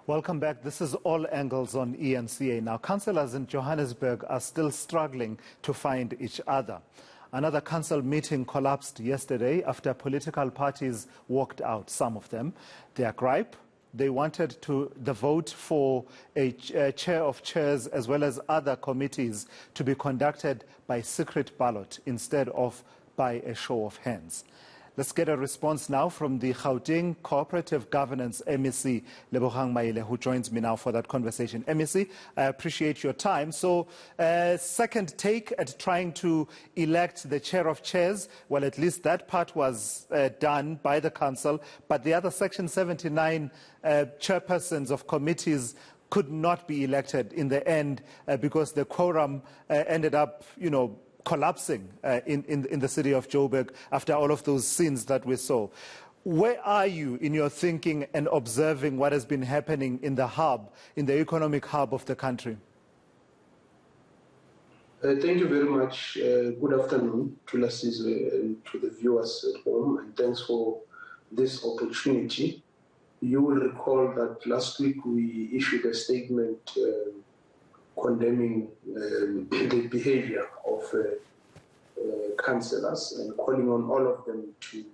Welcome back. This is All Angles on eNCA. Now, councillors in Johannesburg are still struggling to find each other. Another council meeting collapsed yesterday after political parties walked out, some of them. Their gripe, they wanted the vote for a chair of chairs as well as other committees to be conducted by secret ballot instead of by a show of hands. Let's get a response now from the Gauteng Cooperative Governance MEC, Lebogang Maile, who joins me now for that conversation. MEC, I appreciate your time. So, second take at trying to elect the chair of chairs. Well, at least that part was done by the council, but the other Section 79 chairpersons of committees could not be elected in the end because the quorum ended up, collapsing in the city of Joburg after all of those scenes that we saw. Where are you in your thinking and observing what has been happening in the hub, in the economic hub of the country? Thank you very much. Good afternoon to listeners and to the viewers at home, and thanks for this opportunity. You will recall that last week we issued a statement condemning the behavior of councillors and calling on all of them to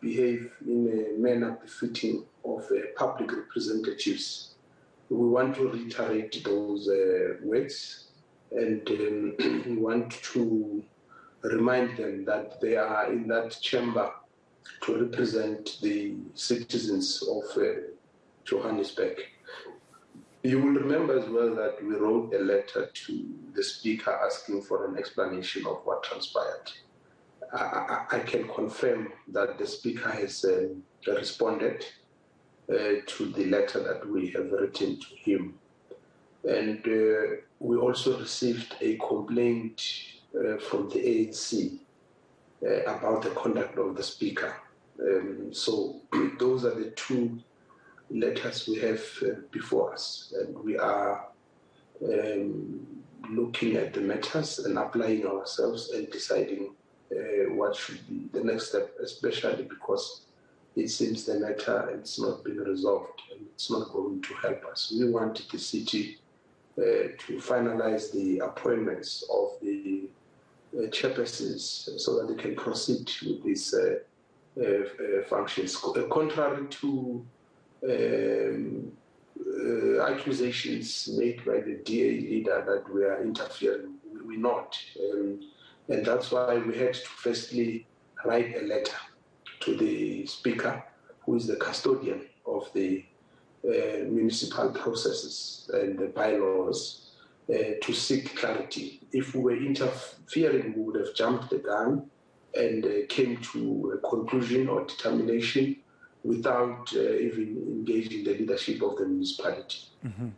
behave in a manner befitting of public representatives. We want to reiterate those words, and we want to remind them that they are in that chamber to represent the citizens of Johannesburg. You will remember as well that we wrote a letter to the Speaker asking for an explanation of what transpired. I can confirm that the Speaker has responded to the letter that we have written to him. And we also received a complaint from the ANC about the conduct of the Speaker. So those are the two letters we have before us, and we are looking at the matters and applying ourselves and deciding what should be the next step, especially because it seems the matter has not been resolved and it's not going to help us. We want the city to finalize the appointments of the chairpersons so that they can proceed with these functions. Contrary to accusations made by the DA leader that we are interfering, we're not. And that's why we had to firstly write a letter to the Speaker, who is the custodian of the municipal processes and the bylaws, to seek clarity. If we were interfering, we would have jumped the gun and came to a conclusion or determination without even engaging the leadership of the municipality. Mm-hmm.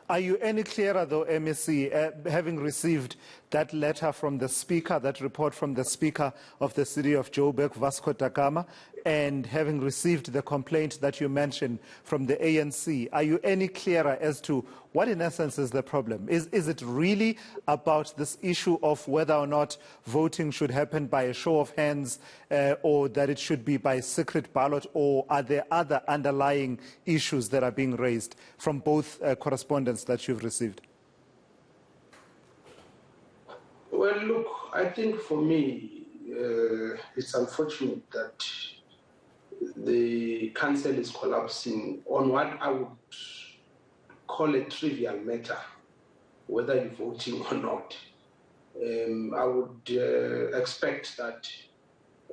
Are you any clearer, though, MEC, having received that letter from the Speaker, that report from the Speaker of the City of Joburg, Vasco da Gama, and having received the complaint that you mentioned from the ANC, are you any clearer as to what, in essence, is the problem? Is it really about this issue of whether or not voting should happen by a show of hands or that it should be by secret ballot, or are there other underlying issues that are being raised from both correspondence that you've received? Well, look, I think for me, it's unfortunate that the council is collapsing on what I would call a trivial matter, whether you're voting or not. I would expect that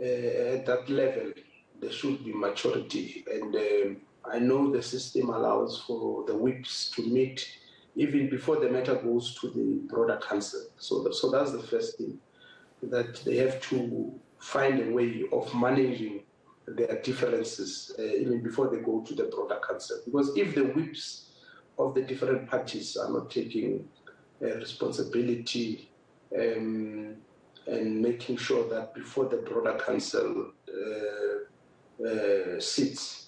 at that level, there should be maturity. And I know the system allows for the whips to meet even before the matter goes to the broader council. So that's the first thing, that they have to find a way of managing their differences even before they go to the broader council. Because if the whips of the different parties are not taking responsibility and making sure that before the broader council sits,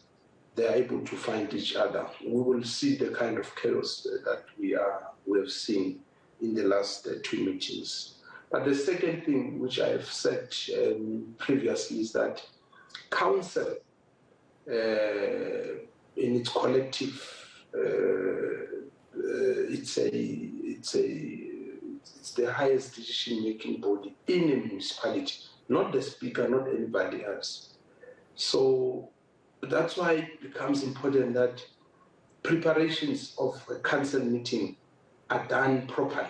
they are able to find each other, we will see the kind of chaos that we have seen in the last two meetings. But the second thing, which I have said previously, is that council, in its collective it's the highest decision-making body in a municipality, not the speaker, not anybody else. So that's why it becomes important that preparations of a council meeting are done properly,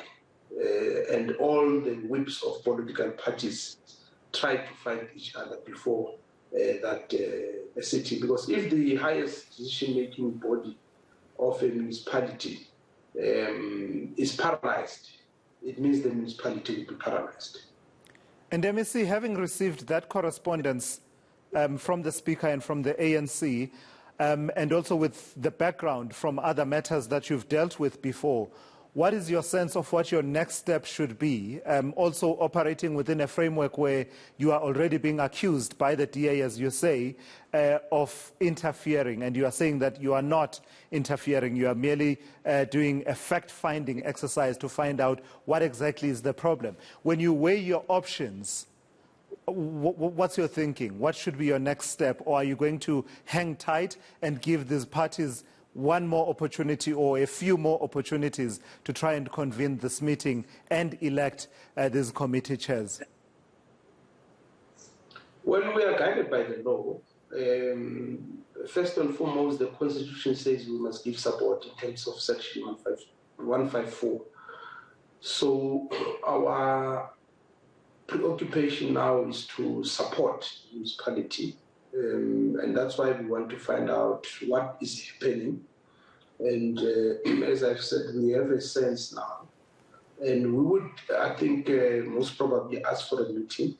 and all the whips of political parties try to fight each other before that sitting. Because if the highest decision-making body of a municipality is paralyzed, it means the municipality will be paralyzed. And MEC, having received that correspondence from the Speaker and from the ANC, and also with the background from other matters that you've dealt with before, what is your sense of what your next step should be, also operating within a framework where you are already being accused by the DA, as you say, of interfering, and you are saying that you are not interfering, you are merely doing a fact-finding exercise to find out what exactly is the problem. When you weigh your options, what's your thinking? What should be your next step? Or are you going to hang tight and give these parties one more opportunity or a few more opportunities to try and convene this meeting and elect these committee chairs? Well, we are guided by the law. First and foremost, the Constitution says we must give support in terms of Section 154. So our preoccupation now is to support the municipality. And that's why we want to find out what is happening. And as I've said, we have a sense now. And we would, I think, most probably ask for a meeting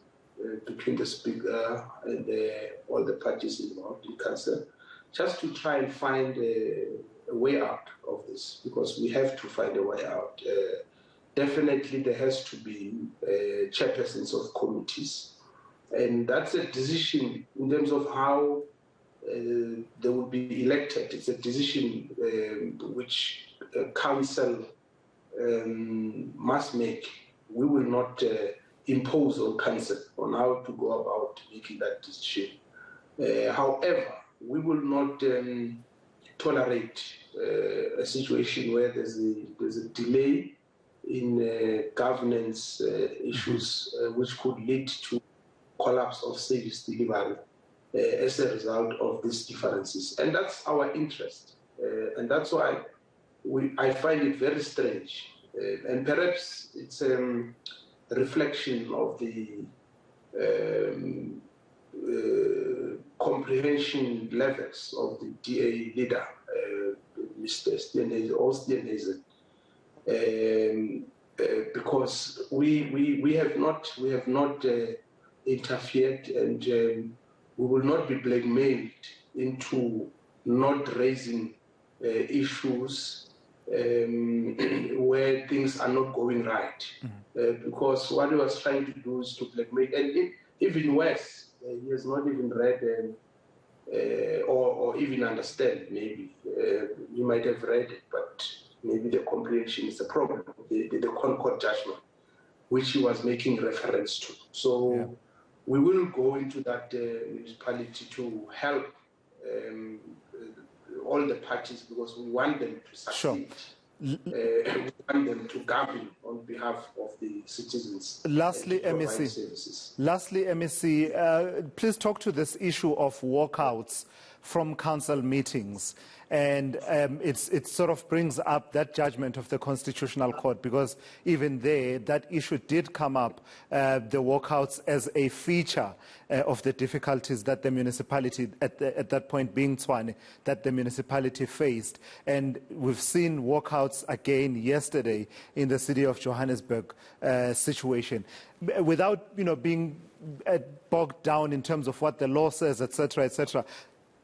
between the Speaker and all the parties involved in council, just to try and find a way out of this, because we have to find a way out. Definitely there has to be chairpersons of committees. And that's a decision in terms of how they will be elected. It's a decision which council must make. We will not impose on council on how to go about making that decision. However, we will not tolerate a situation where there's a delay in governance issues which could lead to collapse of service delivery as a result of these differences. And that's our interest. And that's why I find it very strange. And perhaps it's a reflection of the comprehension levels of the DA leader, Mr. Steenhuisen, because we have not interfered, and we will not be blackmailed into not raising issues where things are not going right. Because what he was trying to do is to blackmail, and even worse, he has not even read or even understand, maybe. You might have read it, but maybe the comprehension is the problem, the Concord judgment, which he was making reference to. So yeah, we will go into that municipality to help all the parties, because we want them to succeed. Sure. We want them to govern on behalf of the citizens. Lastly, MEC, please talk to this issue of walkouts from council meetings. And it sort of brings up that judgment of the Constitutional Court, because even there, that issue did come up, the walkouts as a feature of the difficulties that the municipality, at that point being Tshwane, that the municipality faced. And we've seen walkouts again yesterday in the city of Johannesburg situation. Without being bogged down in terms of what the law says, etc.,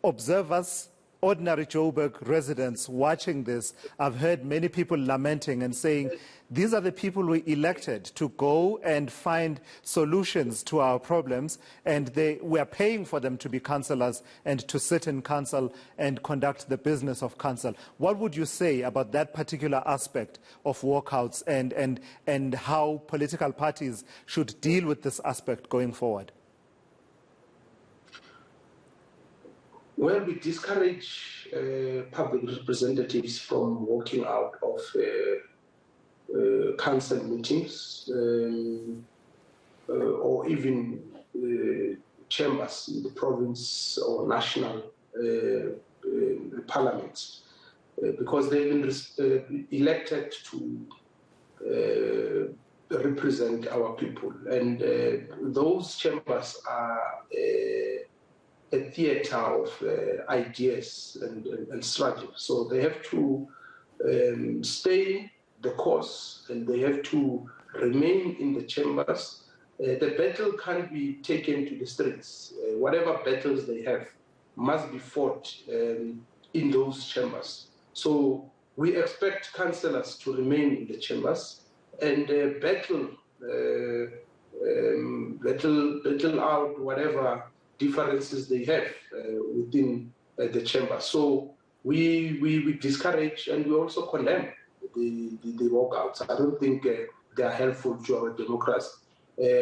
observers, ordinary Joburg residents watching this, I've heard many people lamenting and saying, these are the people we elected to go and find solutions to our problems, and we are paying for them to be councillors and to sit in council and conduct the business of council. What would you say about that particular aspect of walkouts and how political parties should deal with this aspect going forward? Well, we discourage public representatives from walking out of council meetings or even chambers in the province or national parliaments because they've been elected to represent our people. And those chambers are a theater of ideas and strategy. So they have to stay the course and they have to remain in the chambers. The battle can't be taken to the streets. Whatever battles they have must be fought in those chambers. So we expect councillors to remain in the chambers and battle out whatever differences they have within the chamber. So we discourage and we also condemn the walkouts. I don't think they are helpful to our democracy.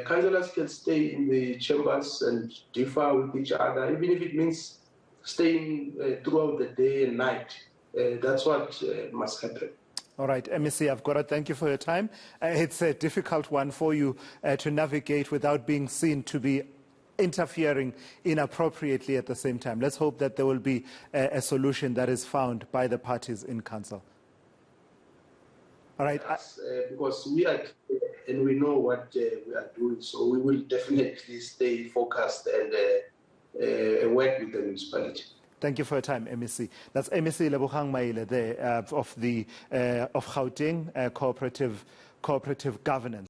Councillors can stay in the chambers and differ with each other, even if it means staying throughout the day and night. That's what must happen. All right, MEC, I've got to thank you for your time. It's a difficult one for you to navigate without being seen to be interfering inappropriately at the same time. Let's hope that there will be a solution that is found by the parties in council. All right. Yes, because we are and we know what we are doing, so we will definitely stay focused and work with the municipality. Thank you for your time, MEC. That's MEC Lebogang Maile there of Gauteng Cooperative Governance.